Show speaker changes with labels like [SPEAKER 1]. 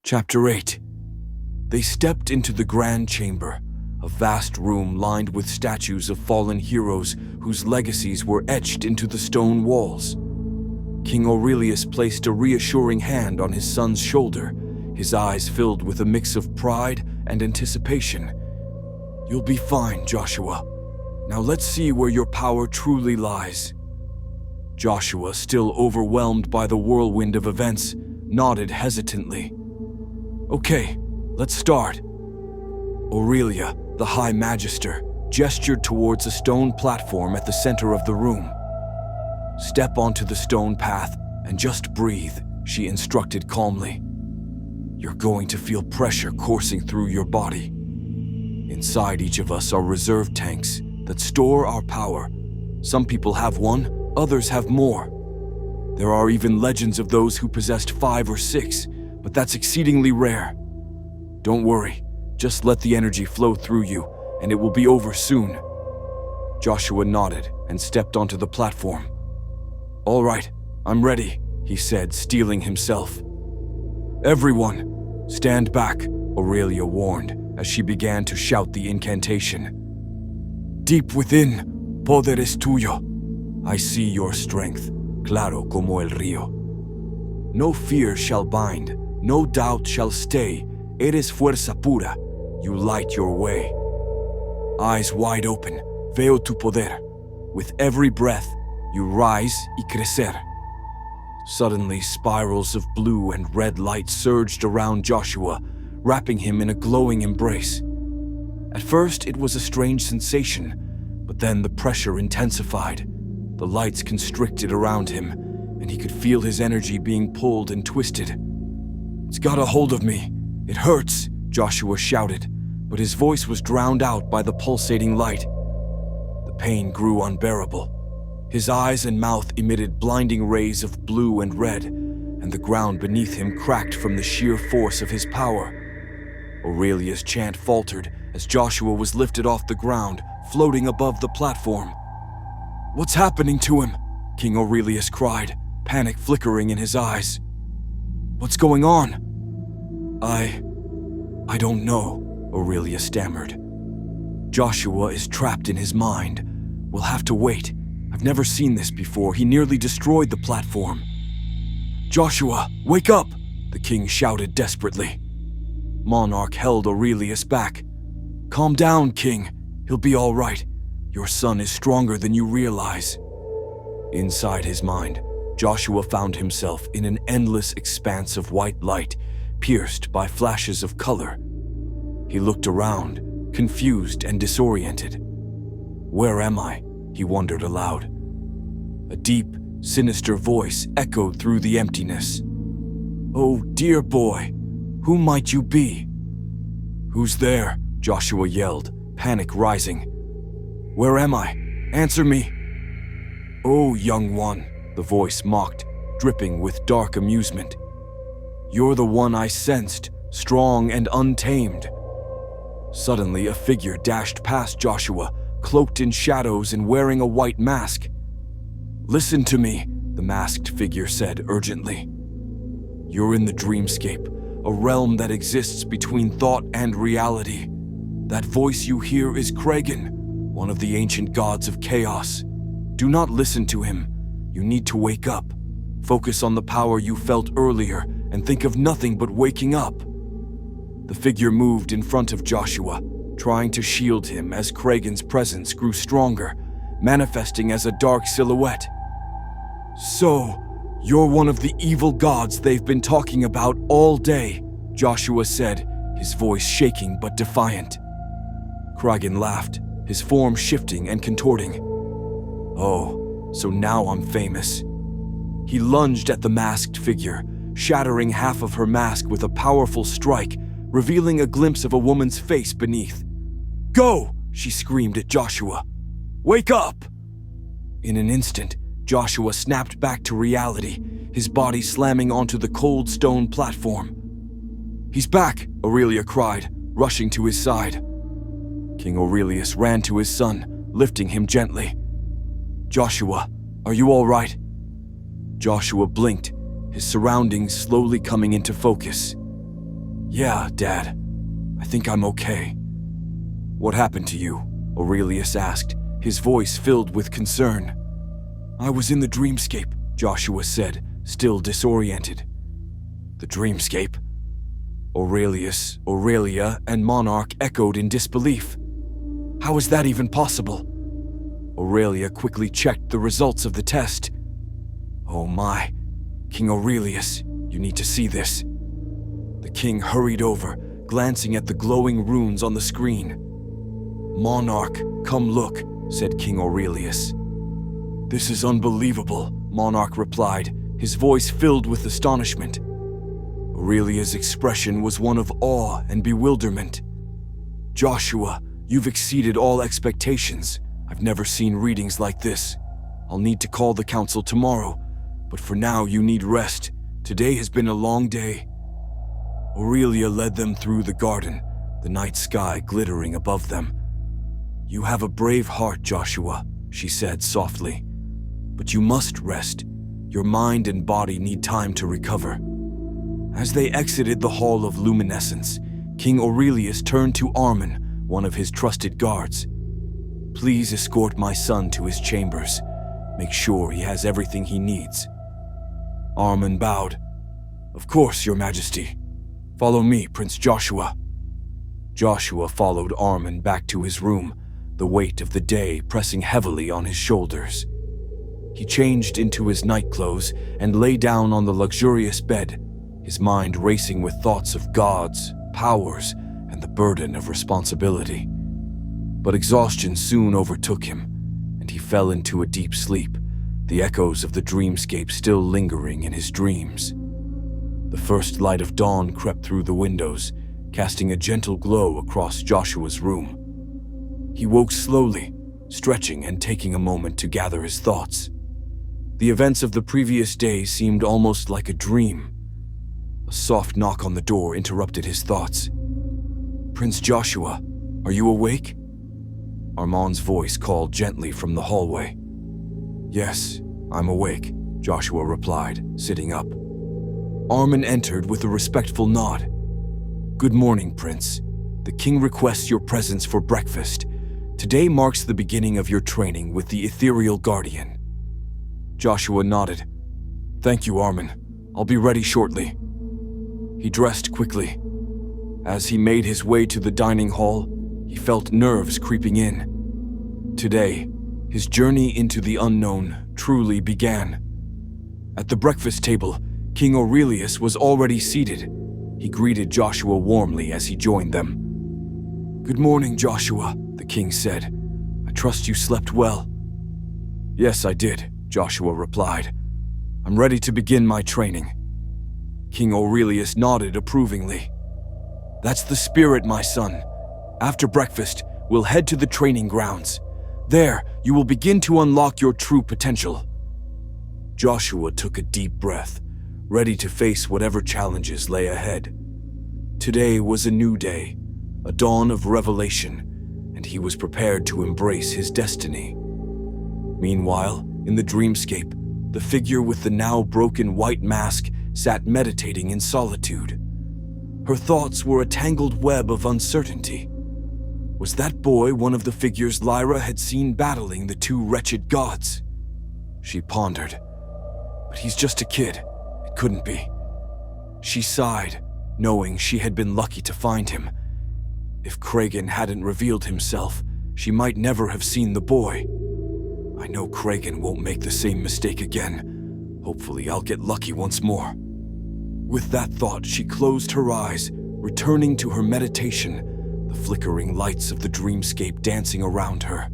[SPEAKER 1] Chapter 8. They stepped into the grand chamber, a vast room lined with statues of fallen heroes whose legacies were etched into the stone walls. King Aurelius placed a reassuring hand on his son's shoulder, his eyes filled with a mix of pride and anticipation. "You'll be fine, Joshua. Now let's see where your power truly lies." Joshua, still overwhelmed by the whirlwind of events, nodded hesitantly. "Okay, let's start." Aurelia, the High Magister, gestured towards a stone platform at the center of the room. "Step onto the stone path and just breathe," she instructed calmly. "You're going to feel pressure coursing through your body. Inside each of us are reserve tanks that store our power. Some people have one, others have more. There are even legends of those who possessed 5 or 6, but that's exceedingly rare. Don't worry, just let the energy flow through you, and it will be over soon." Joshua nodded and stepped onto the platform. "All right, I'm ready," he said, steeling himself. "Everyone, stand back," Aurelia warned as she began to shout the incantation. "Deep within, poder es tuyo. I see your strength, claro como el río. No fear shall bind, no doubt shall stay. Eres fuerza pura, you light your way. Eyes wide open, veo tu poder. With every breath, you rise y crecer." Suddenly, spirals of blue and red light surged around Joshua, wrapping him in a glowing embrace. At first, it was a strange sensation, but then the pressure intensified. The lights constricted around him, and he could feel his energy being pulled and twisted. "It's got a hold of me. It hurts," Joshua shouted, but his voice was drowned out by the pulsating light. The pain grew unbearable. His eyes and mouth emitted blinding rays of blue and red, and the ground beneath him cracked from the sheer force of his power. Aurelia's chant faltered as Joshua was lifted off the ground, floating above the platform. "What's happening to him?" King Aurelius cried, panic flickering in his eyes. "What's going on?" I don't know," Aurelia stammered. "Joshua is trapped in his mind. We'll have to wait. I've never seen this before. He nearly destroyed the platform." "Joshua, wake up!" the king shouted desperately. Monarch held Aurelius back. "Calm down, king. He'll be all right. Your son is stronger than you realize." Inside his mind, Joshua found himself in an endless expanse of white light, pierced by flashes of color. He looked around, confused and disoriented. "Where am I?" he wondered aloud. A deep, sinister voice echoed through the emptiness. "Oh, dear boy, who might you be?" "Who's there?" Joshua yelled, panic rising. "Where am I? Answer me!" "Oh, young one," the voice mocked, dripping with dark amusement. "You're the one I sensed, strong and untamed." Suddenly, a figure dashed past Joshua, cloaked in shadows and wearing a white mask. "Listen to me," the masked figure said urgently. "You're in the dreamscape, a realm that exists between thought and reality. That voice you hear is Kragan, one of the ancient gods of chaos. Do not listen to him. You need to wake up. Focus on the power you felt earlier and think of nothing but waking up." The figure moved in front of Joshua, trying to shield him as Kragan's presence grew stronger, manifesting as a dark silhouette. "So, you're one of the evil gods they've been talking about all day," Joshua said, his voice shaking but defiant. Kragan laughed, his form shifting and contorting. "Oh, so now I'm famous." He lunged at the masked figure, shattering half of her mask with a powerful strike, revealing a glimpse of a woman's face beneath. "Go!" she screamed at Joshua. "Wake up!" In an instant, Joshua snapped back to reality, his body slamming onto the cold stone platform. "He's back!" Aurelia cried, rushing to his side. King Aurelius ran to his son, lifting him gently. "Joshua, are you all right?" Joshua blinked, his surroundings slowly coming into focus. Yeah, Dad. I think I'm okay. What happened to you? Aurelius asked, his voice filled with concern. I was in the dreamscape, Joshua said, still disoriented. The dreamscape? Aurelius, Aurelia, and Monarch echoed in disbelief. How is that even possible? Aurelia quickly checked the results of the test. Oh my, King Aurelius, you need to see this. The king hurried over, glancing at the glowing runes on the screen. Monarch, come look, said King Aurelius. This is unbelievable, Monarch replied, his voice filled with astonishment. Aurelia's expression was one of awe and bewilderment. Joshua, you've exceeded all expectations. I've never seen readings like this. I'll need to call the council tomorrow, but for now you need rest. Today has been a long day. Aurelia led them through the garden, the night sky glittering above them. You have a brave heart, Joshua, she said softly. But you must rest. Your mind and body need time to recover. As they exited the Hall of Luminescence, King Aurelius turned to Armin, one of his trusted guards. Please escort my son to his chambers. Make sure he has everything he needs. Armin bowed. Of course, Your Majesty. Follow me, Prince Joshua. Joshua followed Armin back to his room, the weight of the day pressing heavily on his shoulders. He changed into his nightclothes and lay down on the luxurious bed, his mind racing with thoughts of gods, powers, and the burden of responsibility. But exhaustion soon overtook him, and he fell into a deep sleep, the echoes of the dreamscape still lingering in his dreams. The first light of dawn crept through the windows, casting a gentle glow across Joshua's room. He woke slowly, stretching and taking a moment to gather his thoughts. The events of the previous day seemed almost like a dream. A soft knock on the door interrupted his thoughts. Prince Joshua, are you awake? Armand's voice called gently from the hallway. Yes, I'm awake, Joshua replied, sitting up. Armin entered with a respectful nod. Good morning, Prince. The king requests your presence for breakfast. Today marks the beginning of your training with the ethereal guardian. Joshua nodded. Thank you, Armin. I'll be ready shortly. He dressed quickly. As he made his way to the dining hall, he felt nerves creeping in. Today, his journey into the unknown truly began. At the breakfast table, King Aurelius was already seated. He greeted Joshua warmly as he joined them. Good morning, Joshua, the king said. I trust you slept well. Yes, I did, Joshua replied. I'm ready to begin my training. King Aurelius nodded approvingly. That's the spirit, my son. After breakfast, we'll head to the training grounds. There, you will begin to unlock your true potential. Joshua took a deep breath, ready to face whatever challenges lay ahead. Today was a new day, a dawn of revelation, and he was prepared to embrace his destiny. Meanwhile, in the dreamscape, the figure with the now broken white mask sat meditating in solitude. Her thoughts were a tangled web of uncertainty. Was that boy one of the figures Lyra had seen battling the two wretched gods? She pondered. But he's just a kid. It couldn't be. She sighed, knowing she had been lucky to find him. If Kragan hadn't revealed himself, she might never have seen the boy. I know Kragan won't make the same mistake again. Hopefully I'll get lucky once more. With that thought, she closed her eyes, returning to her meditation, the flickering lights of the dreamscape dancing around her.